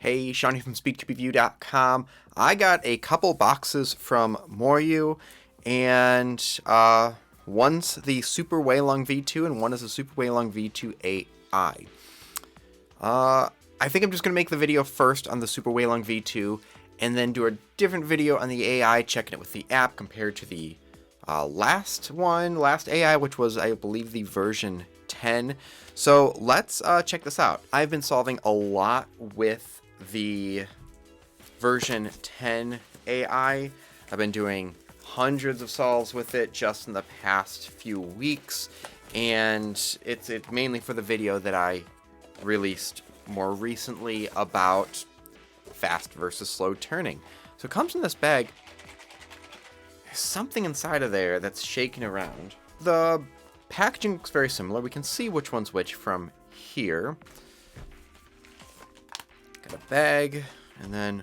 Hey, Shawnee from SpeakToBeView.com. I got a couple boxes from MoYu, and one's the Super Weilong V2, and one is the Super Weilong V2 AI. I think I'm just going to make the video first on the Super Weilong V2, and then do a different video on the AI, checking it with the app compared to the last AI, which was, I believe, the version 10. So let's check this out. I've been solving a lot with the version 10 AI. I've been doing hundreds of solves with it just in the past few weeks, and it's mainly for the video that I released more recently about fast versus slow turning. So it comes in this bag. There's something inside of there that's shaking around. The packaging looks very similar. We can see which one's which from here. Got a bag, and then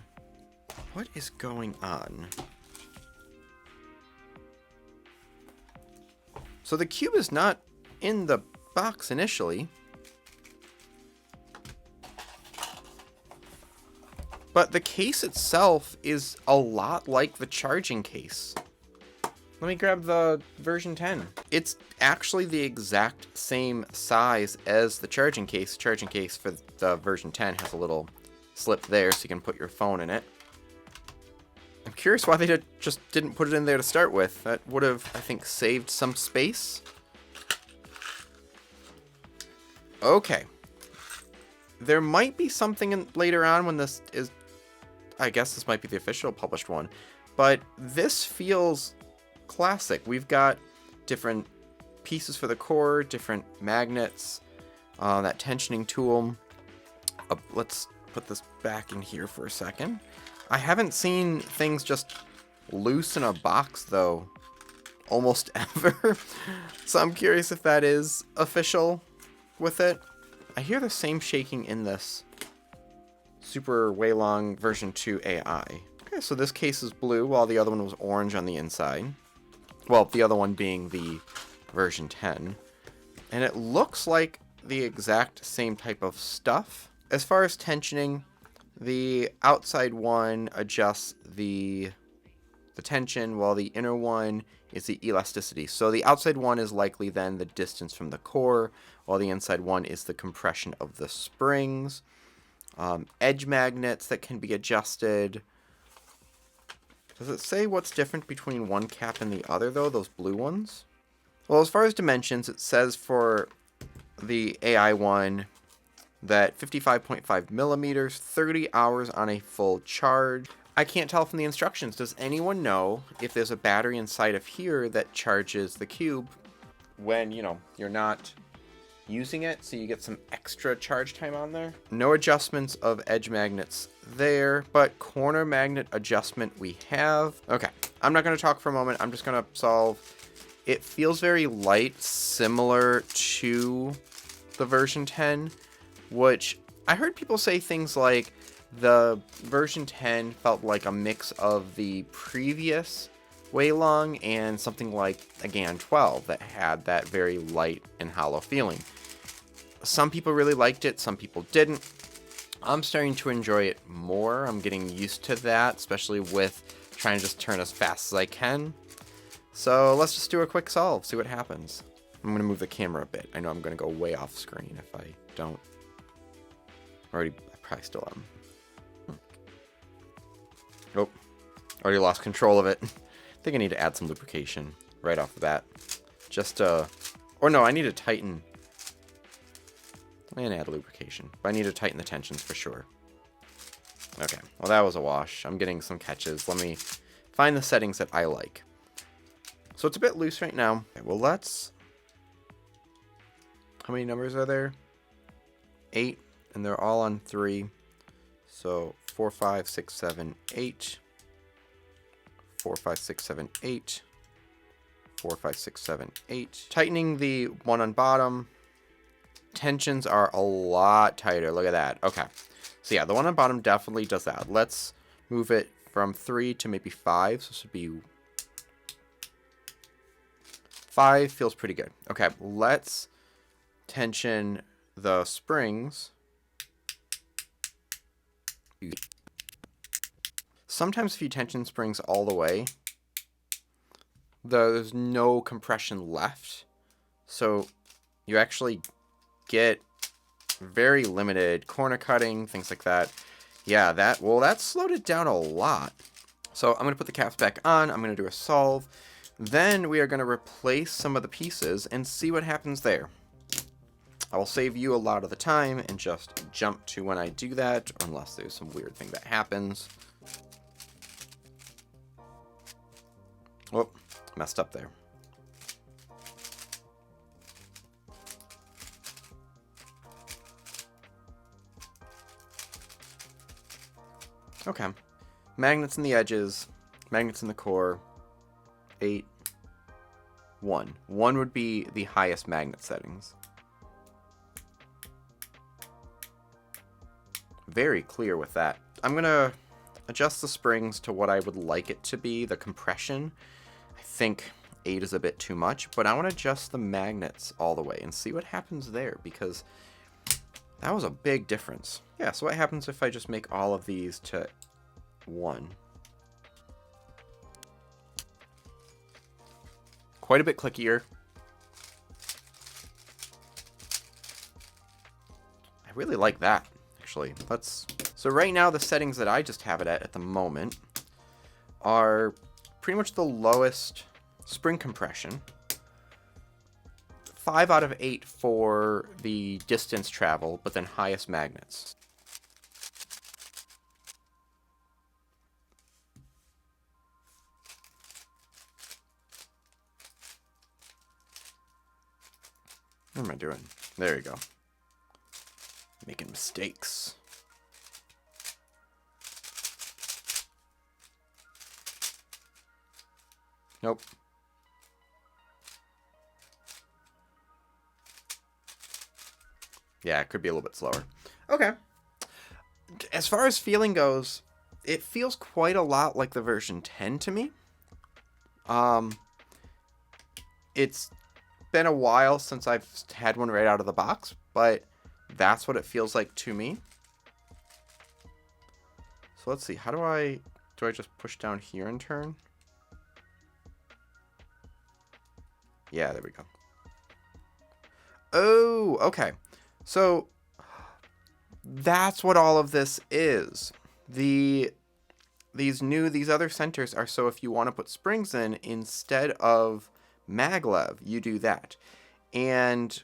what is going on? So the cube is not in the box initially, but the case itself is a lot like the charging case. Let me grab the version 10. It's actually the exact same size as the charging case. The charging case for the version 10 has a little slip there so you can put your phone in it. I'm curious why they just didn't put it in there to start with. That would have, I think, saved some space. Okay. There might be something later on when this is... I guess this might be the official published one. But this feels classic. We've got different pieces for the core, different magnets, that tensioning tool. Let's put this back in here for a second. I haven't seen things just loose in a box, though, almost ever. So I'm curious if that is official with it. I hear the same shaking in this Super Weilong version 2 AI. Okay, so this case is blue, while the other one was orange on the inside. Well, the other one being the version 10. And it looks like the exact same type of stuff. As far as tensioning, the outside one adjusts the tension, while the inner one is the elasticity. So the outside one is likely then the distance from the core, while the inside one is the compression of the springs. Edge magnets that can be adjusted. Does it say what's different between one cap and the other, though, those blue ones? Well, as far as dimensions, it says for the AI one that 55.5 millimeters, 30 hours on a full charge. I can't tell from the instructions. Does anyone know if there's a battery inside of here that charges the cube when, you're not using it, so you get some extra charge time on there? No adjustments of edge magnets there, but corner magnet adjustment we have. Okay, I'm not going to talk for a moment. I'm just going to solve. It feels very light, similar to the version 10, which I heard people say things like the version 10 felt like a mix of the previous Weilong and something like a GAN 12 that had that very light and hollow feeling. Some people really liked it, some people didn't. I'm starting to enjoy it more. I'm getting used to that, especially with trying to just turn as fast as I can. So let's just do a quick solve, see what happens. I'm going to move the camera a bit. I know I'm going to go way off screen if I don't. I probably still am. Oh, already lost control of it. I think I need to add some lubrication right off the bat. Or no, I need to tighten and add lubrication. But I need to tighten the tensions for sure. Okay, well that was a wash. I'm getting some catches. Let me find the settings that I like. So it's a bit loose right now. Okay, well, how many numbers are there? 8, and they're all on 3. So 4, 5, 6, 7, 8. 4, 5, 6, 7, 8. 4, 5, 6, 7, 8. Tightening the one on bottom. Tensions are a lot tighter. Look at that. Okay. So yeah, the one on bottom definitely does that. Let's move it from 3 to maybe 5. So this would be 5. Feels pretty good. Okay, let's tension the springs Sometimes if you tension springs all the way, there's no compression left. So you actually get very limited corner cutting, things like that. Yeah, that slowed it down a lot. So I'm going to put the caps back on. I'm going to do a solve. Then we are going to replace some of the pieces and see what happens there. I will save you a lot of the time and just jump to when I do that, unless there's some weird thing that happens. Whoop, messed up there. Okay. Magnets in the edges, magnets in the core, 8, 1. 1 would be the highest magnet settings. Very clear with that. I'm going to adjust the springs to what I would like it to be, the compression. I think 8 is a bit too much, but I want to adjust the magnets all the way and see what happens there, because that was a big difference. Yeah, so what happens if I just make all of these to 1? Quite a bit clickier. I really like that, actually. So right now the settings that I just have it at the moment are pretty much the lowest spring compression. 5 out of 8 for the distance travel, but then highest magnets. What am I doing? There you go. Making mistakes. Nope. Yeah, it could be a little bit slower. Okay. As far as feeling goes, it feels quite a lot like the version 10 to me. It's been a while since I've had one right out of the box, but that's what it feels like to me. So let's see. How do I just push down here and turn? Yeah, there we go. Oh, okay. So that's what all of this is. These other centers are so if you want to put springs in instead of Maglev, you do that. And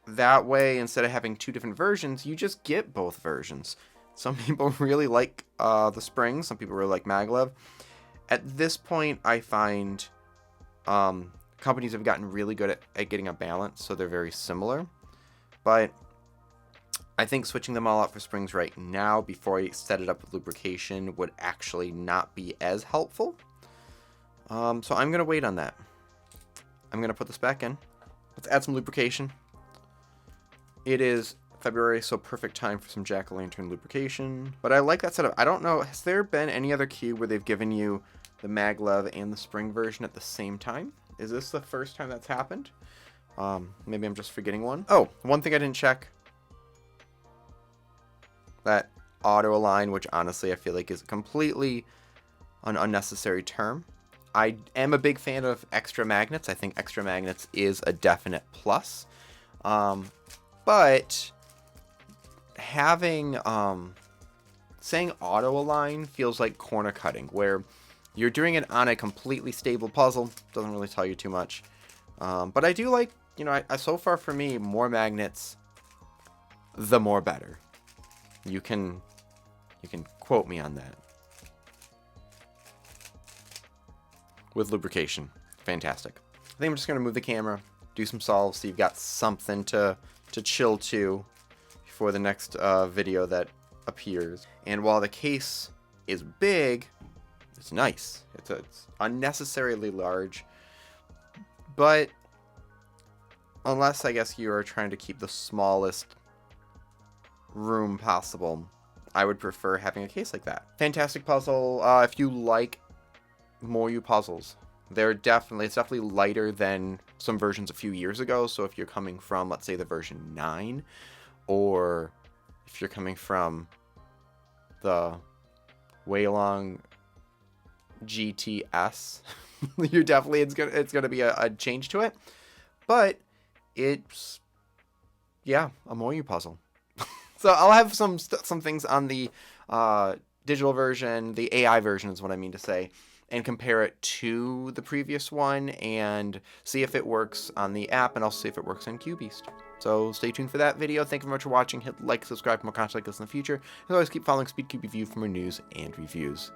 that way, instead of having 2 different versions, you just get both versions. Some people really like the springs. Some people really like Maglev. At this point, I find companies have gotten really good at getting a balance, so they're very similar. But I think switching them all out for springs right now before I set it up with lubrication would actually not be as helpful. So I'm going to wait on that. I'm going to put this back in. Let's add some lubrication. It is February, so perfect time for some jack-o'-lantern lubrication. But I like that setup. I don't know, has there been any other cube where they've given you the Maglev and the spring version at the same time? Is this the first time that's happened? Maybe I'm just forgetting one. Oh, one thing I didn't check. That auto align, which honestly I feel like is completely an unnecessary term. I am a big fan of extra magnets. I think extra magnets is a definite plus. But having saying auto align feels like corner cutting, where you're doing it on a completely stable puzzle. Doesn't really tell you too much. But I do like, so far for me, more magnets, the more better. You can quote me on that. With lubrication. Fantastic. I think I'm just going to move the camera, do some solves, so you've got something to chill to for the next video that appears. And while the case is big, it's nice. It's unnecessarily large. But unless, I guess, you are trying to keep the smallest room possible, I would prefer having a case like that. Fantastic puzzle. If you like MoYu puzzles, it's definitely lighter than some versions a few years ago. So if you're coming from, let's say, the version 9, or if you're coming from the Weilong GTS. You're definitely, it's gonna be a change to it, but it's, yeah, a MoYu puzzle. So I'll have some things on the digital version, the AI version is what I mean to say, and compare it to the previous one and see if it works on the app, and also see if it works on QBeast. So stay tuned for that video. Thank you very much for watching. Hit like, subscribe for more content like this in the future. As always, keep following SpeedCube Review for more news and reviews.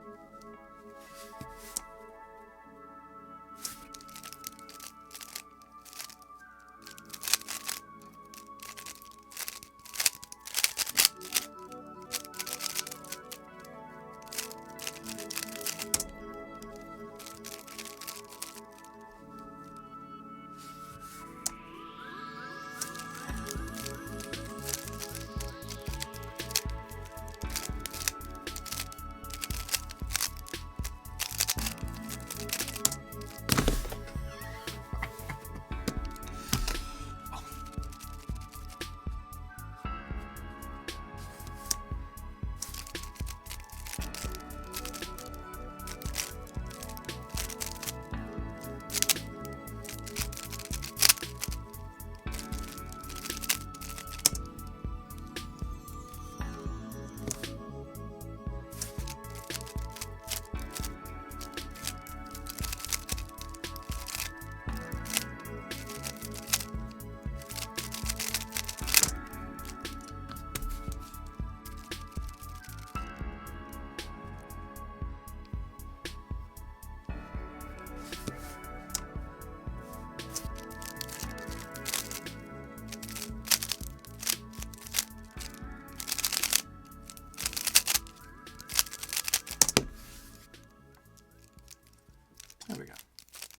There we go.